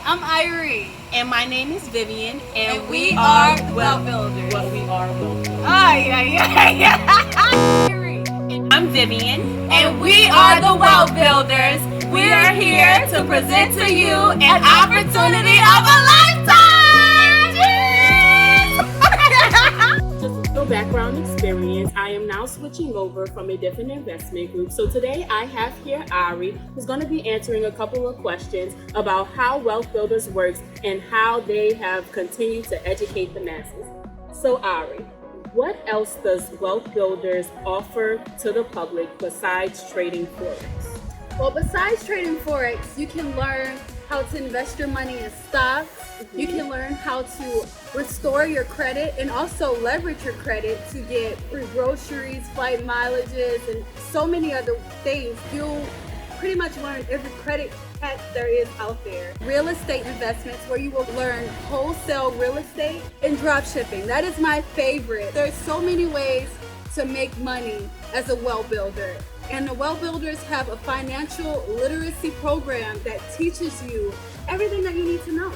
Hi, I'm Iree. And my name is Vivian. And we are Wealth Builders. What we are Wealth Builders. Iree. I'm Vivian. And we are the Wealth Builders. We are here to present to you an opportunity of a lifetime. Just a background experience. I am now switching over from a different investment group. So today I have here Iree, who's going to be answering a couple of questions about how Wealth Builders works and how they have continued to educate the masses. So Iree, what else does Wealth Builders offer to the public besides trading Forex? Well, besides trading Forex, you can learn how to invest your money in stocks. You can learn how to restore your credit and also leverage your credit to get free groceries, flight mileages, and so many other things. You'll pretty much learn every credit hack there is out there. Real estate investments, where you will learn wholesale real estate and drop shipping. That is my favorite. There's so many ways to make money as a wealth builder. And the Wealth Builders have a financial literacy program that teaches you everything that you need to know.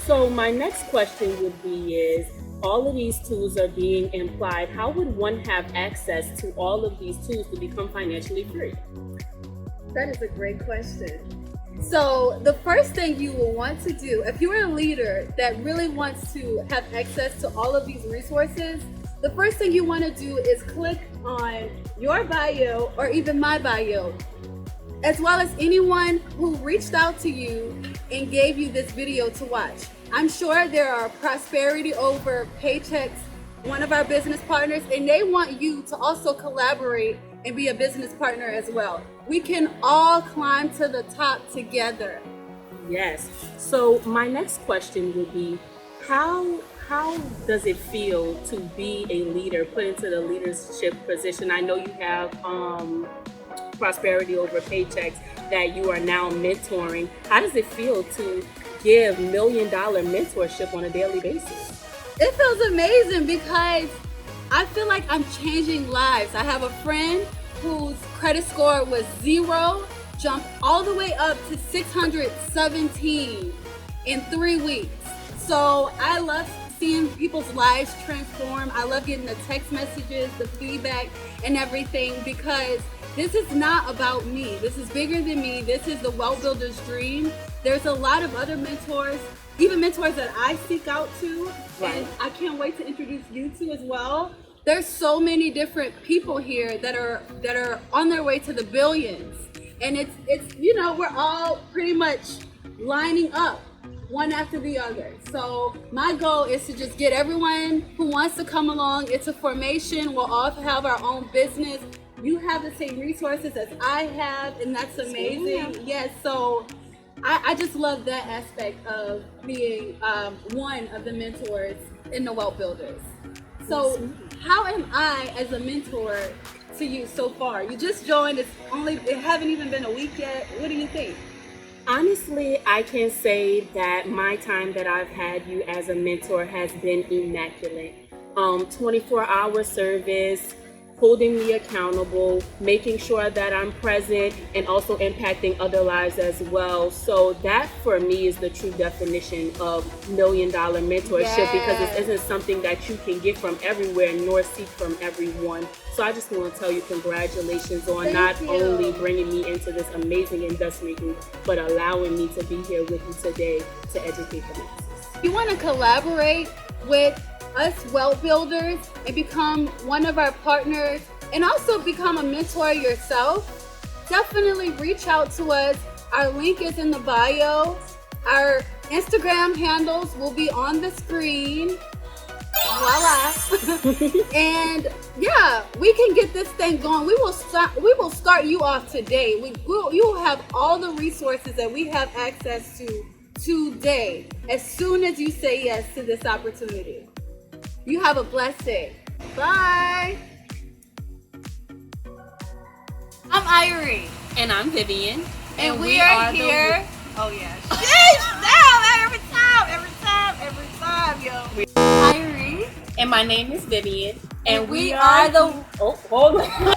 So my next question would be is, all of these tools are being implied. How would one have access to all of these tools to become financially free? That is a great question. So the first thing you will want to do, if you're a leader that really wants to have access to all of these resources, the first thing you want to do is click on your bio or even my bio, as well as anyone who reached out to you and gave you this video to watch. I'm sure there are Prosperity Over Paychecks, one of our business partners, and they want you to also collaborate and be a business partner as well. We can all climb to the top together. Yes. So my next question would be, how does it feel to be a leader, put into the leadership position? I know you have Prosperity Over Paychecks that you are now mentoring. How does it feel to give $1 million mentorship on a daily basis? It feels amazing because I feel like I'm changing lives. I have a friend whose credit score was 0, jumped all the way up to 617 in 3 weeks. So I love seeing people's lives transform. I love getting the text messages, the feedback, and everything, because this is not about me. This is bigger than me. This is the Wealth Builder's dream. There's a lot of other mentors, even mentors that I seek out to, and I can't wait to introduce you to as well. There's so many different people here that are on their way to the billions, and it's you know, we're all pretty much lining up one after the other. So my goal is to just get everyone who wants to come along. It's a formation. We'll all have our own business. You have the same resources as I have, and that's amazing. Yes, so I just love that aspect of being one of the mentors in the Wealth Builders. So how am I as a mentor to you so far? You just joined. It haven't even been a week yet. What do you think? Honestly, I can say that my time that I've had you as a mentor has been immaculate. 24-hour service, holding me accountable, making sure that I'm present, and also impacting other lives as well. So that for me is the true definition of $1 million mentorship, because this isn't something that you can get from everywhere nor seek from everyone. So I just want to tell you congratulations on not only bringing me into this amazing investment group, but allowing me to be here with you today to educate the masses. You want to collaborate with us Wealth Builders and become one of our partners and also become a mentor yourself, definitely reach out to us. Our link is in the bio. Our Instagram handles will be on the screen. Voila. And yeah, we can get this thing going. We will start you off today. You will have all the resources that we have access to today as soon as you say yes to this opportunity. You have a blessed day. Bye. I'm Iree. And I'm Vivian. And we are here. Oh yeah. Every time, yo. Iree. And my name is Vivian. And we are the... Oh, hold on.